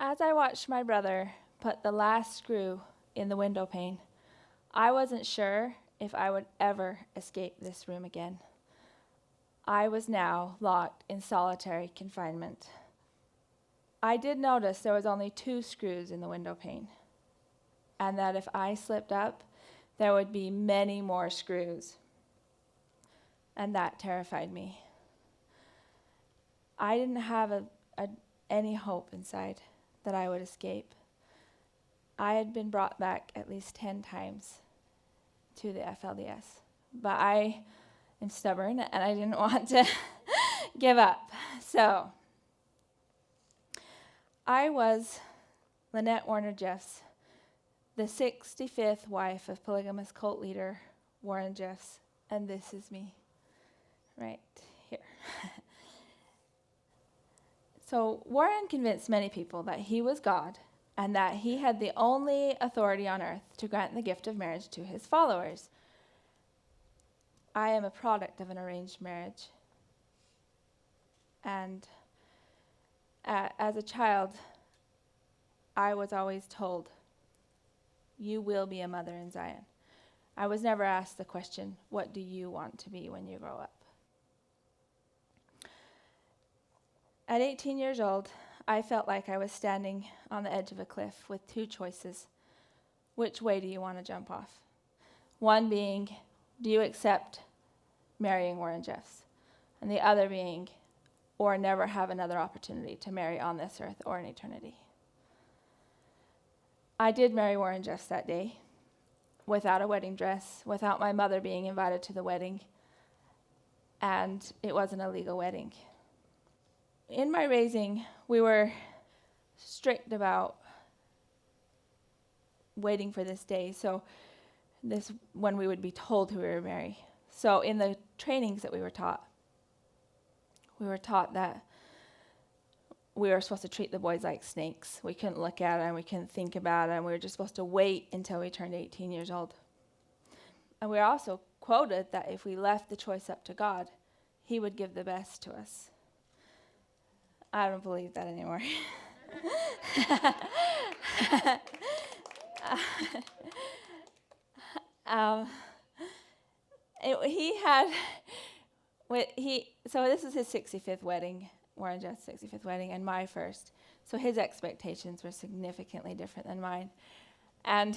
As I watched my brother put the last screw in the window pane, I wasn't sure if I would ever escape this room again. I was now locked in solitary confinement. I did notice there was only 2 screws in the window pane, and that if I slipped up, there would be many more screws. And that terrified me. I didn't have any hope inside that I would escape. I had been brought back at least 10 times to the FLDS, but I am stubborn and I didn't want to give up. So I was Lynette Warner Jeffs, the 65th wife of polygamous cult leader Warren Jeffs, and this is me right here. So Warren convinced many people that he was God and that he had the only authority on earth to grant the gift of marriage to his followers. I am a product of an arranged marriage. And as a child, I was always told, you will be a mother in Zion. I was never asked the question, what do you want to be when you grow up? At 18 years old, I felt like I was standing on the edge of a cliff with 2 choices. Which way do you want to jump off? One being, do you accept marrying Warren Jeffs? And the other being, or never have another opportunity to marry on this earth or in eternity. I did marry Warren Jeffs that day, without a wedding dress, without my mother being invited to the wedding, and it wasn't a legal wedding. In my raising, we were strict about waiting for this day, so this when we would be told who we were marrying. So in the trainings that we were taught that we were supposed to treat the boys like snakes. We couldn't look at them, we couldn't think about them, we were just supposed to wait until we turned 18 years old. And we were also quoted that if we left the choice up to God, he would give the best to us. I don't believe that anymore. So this is his 65th wedding, Warren Jeff's 65th wedding, and my first. So his expectations were significantly different than mine. And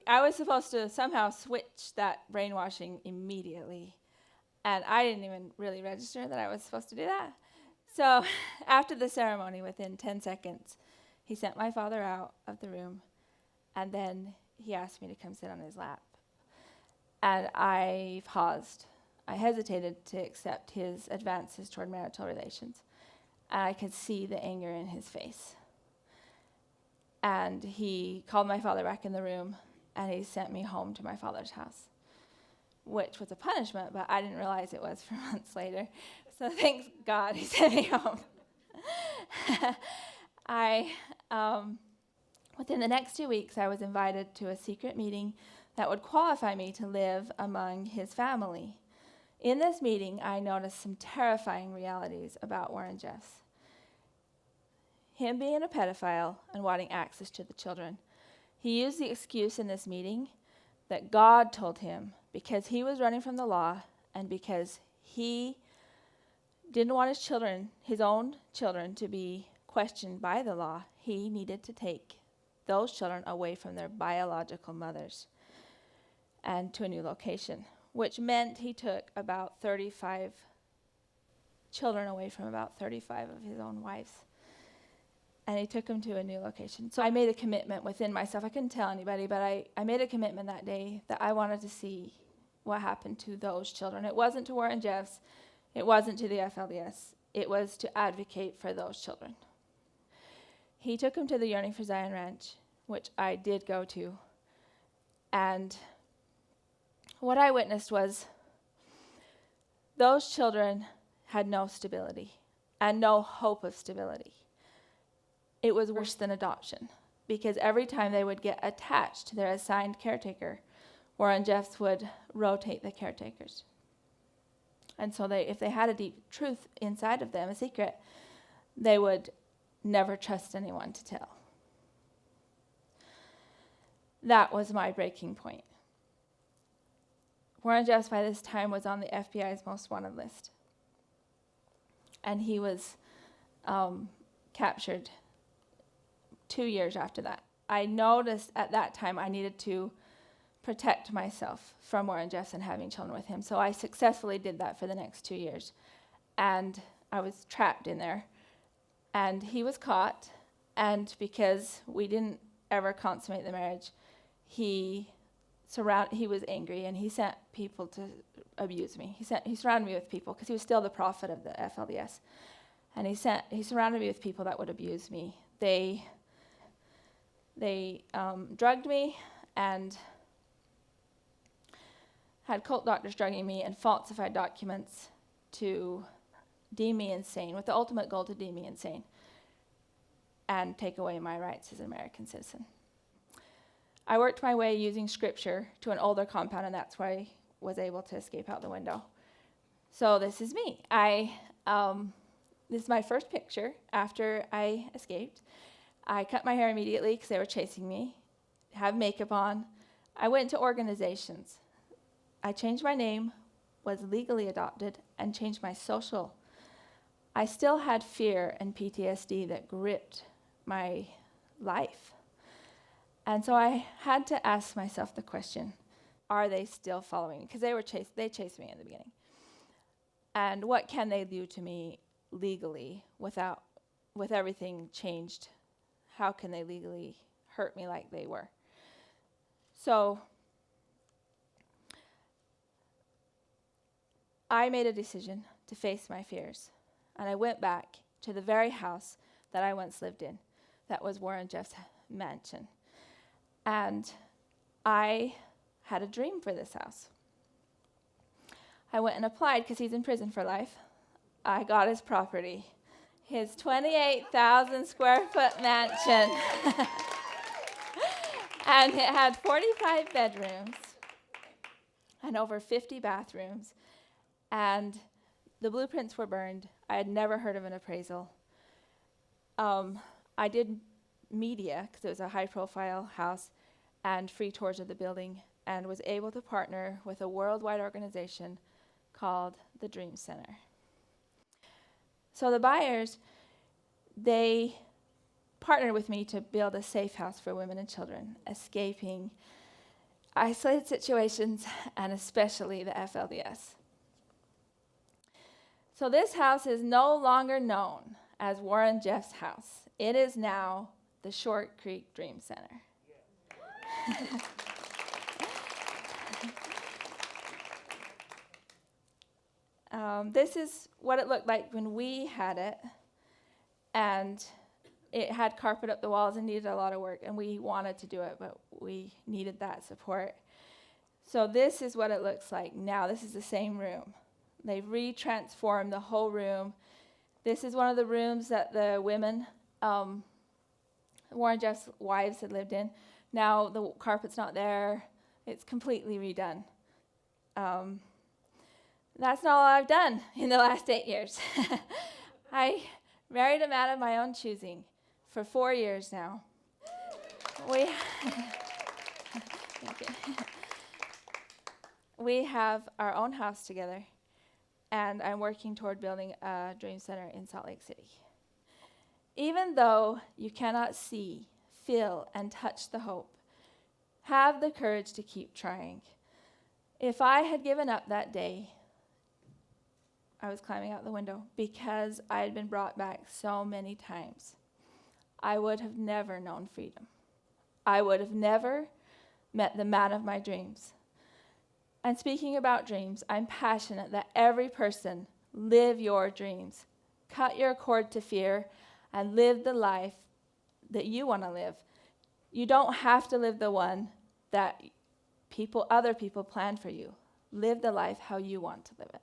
I was supposed to somehow switch that brainwashing immediately. And I didn't even really register that I was supposed to do that. So after the ceremony, within 10 seconds, he sent my father out of the room, and then he asked me to come sit on his lap. And I paused. I hesitated to accept his advances toward marital relations. And I could see the anger in his face. And he called my father back in the room, and he sent me home to my father's house, which was a punishment, but I didn't realize it was for months later. So thanks God he sent me home. Within the next 2 weeks, I was invited to a secret meeting that would qualify me to live among his family. In this meeting, I noticed some terrifying realities about Warren Jeffs. Him being a pedophile and wanting access to the children. He used the excuse in this meeting that God told him, because he was running from the law and because he didn't want his own children, to be questioned by the law, he needed to take those children away from their biological mothers and to a new location, which meant he took about 35 children away from about 35 of his own wives. And he took them to a new location. So I made a commitment within myself. I couldn't tell anybody, but I made a commitment that day that I wanted to see what happened to those children. It wasn't to Warren Jeffs. It wasn't to the FLDS. It was to advocate for those children. He took them to the Yearning for Zion Ranch, which I did go to. And what I witnessed was those children had no stability and no hope of stability. It was worse than adoption, because every time they would get attached to their assigned caretaker, Warren Jeffs would rotate the caretakers. And so if they had a deep truth inside of them, a secret, they would never trust anyone to tell. That was my breaking point. Warren Jeffs by this time was on the FBI's most wanted list. And he was captured 2 years after that. I noticed at that time I needed to protect myself from Warren Jeffs and having children with him. So I successfully did that for the next 2 years. And I was trapped in there. And he was caught. And because we didn't ever consummate the marriage, he was angry, and he sent people to abuse me. He surrounded me with people because he was still the prophet of the FLDS. And he surrounded me with people that would abuse me. They drugged me and had cult doctors drugging me and falsified documents to deem me insane, with the ultimate goal to deem me insane and take away my rights as an American citizen. I worked my way using scripture to an older compound, and that's why I was able to escape out the window. So this is me. This is my first picture after I escaped. I cut my hair immediately because they were chasing me, have makeup on. I went to organizations. I changed my name, was legally adopted, and changed my social. I still had fear and PTSD that gripped my life. And so I had to ask myself the question, are they still following me? Because they chased me in the beginning. And what can they do to me legally with everything changed? How can they legally hurt me like they were? So I made a decision to face my fears. And I went back to the very house that I once lived in. That was Warren Jeffs' mansion. And I had a dream for this house. I went and applied because he's in prison for life. I got his property, his 28,000 square foot mansion. And it had 45 bedrooms and over 50 bathrooms. And the blueprints were burned. I had never heard of an appraisal. I did media, because it was a high-profile house, and free tours of the building, and was able to partner with a worldwide organization called the Dream Center. So the buyers, they partnered with me to build a safe house for women and children escaping isolated situations, and especially the FLDS. So this house is no longer known as Warren Jeffs' house. It is now the Short Creek Dream Center. This is what it looked like when we had it, and it had carpet up the walls and needed a lot of work, and we wanted to do it, but we needed that support. So this is what it looks like now. This is the same room. They've re-transformed the whole room. This is one of the rooms that the women, Warren Jeffs' wives, had lived in. Now the carpet's not there. It's completely redone. That's not all I've done in the last 8 years. I married a man of my own choosing for 4 years now. We have our own house together, and I'm working toward building a dream center in Salt Lake City. Even though you cannot see, feel, and touch the hope, have the courage to keep trying. If I had given up that day, I was climbing out the window because I had been brought back so many times, I would have never known freedom. I would have never met the man of my dreams. And speaking about dreams, I'm passionate that every person live your dreams. Cut your cord to fear and live the life that you want to live. You don't have to live the one that other people plan for you. Live the life how you want to live it.